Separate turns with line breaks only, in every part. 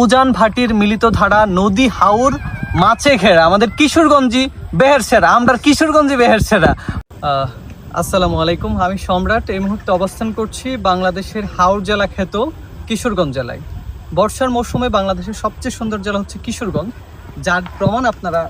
উজান ভাটির মিলিত ধারা নদী হাওর মাছে ঘেরা আমাদের কিশোরগঞ্জি বেহেরসেরা, আমরা কিশোরগঞ্জি বেহেরসেরা। আসসালামু আলাইকুম, আমি সম্রাট। এই মুহূর্তে অবস্থান করছি বাংলাদেশের হাওর জেলা খ্যাত কিশোরগঞ্জ জেলায়। বর্ষার মৌসুমে বাংলাদেশের সবচেয়ে সুন্দর জেলা হচ্ছে কিশোরগঞ্জ, যার প্রমাণ আপনারা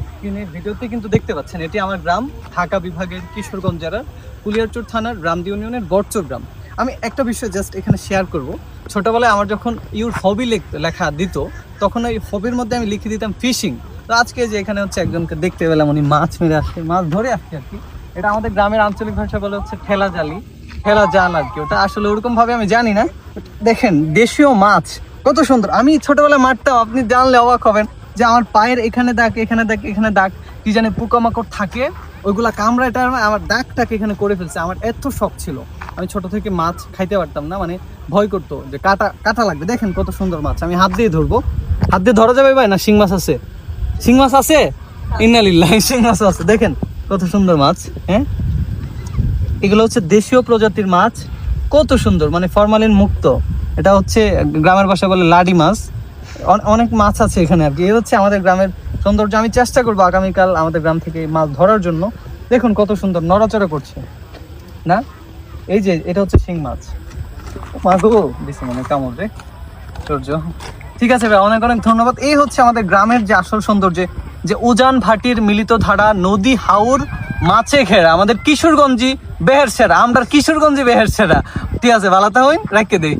ভিডিওতে কিন্তু দেখতে পাচ্ছেন। এটি আমার গ্রাম, ঢাকা বিভাগের কিশোরগঞ্জ জেলার কুলিয়ারচর থানার রামদি ইউনিয়নের বরচর গ্রাম। আমি একটা বিষয় জাস্ট এখানে শেয়ার করব। ছোটোবেলায় আমার যখন ইউর হবি লেখা দিত, তখন ওই হবির মধ্যে আমি লিখে দিতাম ফিশিং। তো আজকে যে এখানে হচ্ছে একজনকে দেখতে পেলাম, উনি মাছ মেরে আসছে, মাছ ধরে আসছে আর কি। এটা আমাদের গ্রামের আঞ্চলিক ভাষা বলে হচ্ছে ঠেলা জালি, ঠেলা জাল আর কি। ওটা আসলে ওরকম ভাবে আমি জানি না। দেখেন দেশীয় মাছ কত সুন্দর। আমি ছোটবেলায় মারতাম, আপনি জানলে অবাক হবেন যে আমার পায়ের এখানে দাগ, এখানে দাগ, এখানে দাগ, কি জানে পোকামাকড় থাকে, ওইগুলা কামড়াটা আমার দাগটাকে এখানে করে ফেলছে। আমার এত শখ ছিল, আমি ছোট থেকে মাছ খাইতে পারতাম না, মানে ভয় করতো যে কাটা লাগবে। দেখেন কত সুন্দর মাছ, আমি হাত দিয়ে ধরবো। হাত দিয়ে ধরা যাবে ভাই? না শিং মাছ আছে? শিং মাছ আছে, ইন্নালিল্লাহ, শিং মাছ আছে। দেখেন কত সুন্দর মাছ। হ্যাঁ, এগুলো হচ্ছে দেশীয় প্রজাতির মাছ, কত সুন্দর, মানে ফরমালিন মুক্ত। এটা হচ্ছে গ্রামের ভাষা বলে লাডি মাছ। অনেক মাছ আছে এখানে আর কি। এই হচ্ছে আমাদের গ্রামের সৌন্দর্য। আমি চেষ্টা করবো আগামীকাল আমাদের গ্রাম থেকে মাছ ধরার জন্য। দেখুন কত সুন্দর নড়াচড়া করছে না। এই যে এটা হচ্ছে শিং মাছ। মাগো দিছে মানে কামড় রে, সূর্য। ঠিক আছে ভাই, অনেক অনেক ধন্যবাদ। এই হচ্ছে আমাদের গ্রামের যে আসল সৌন্দর্য, যে উজান ভাটির মিলিত ধারা নদী হাওর মাছে ঘেরা আমাদের কিশোরগঞ্জি বেহেরসেরা, আমরা কিশোরগঞ্জি বেহেরসেরা। ঠিক আছে, ভালো থাকুন, রাখতে দেই।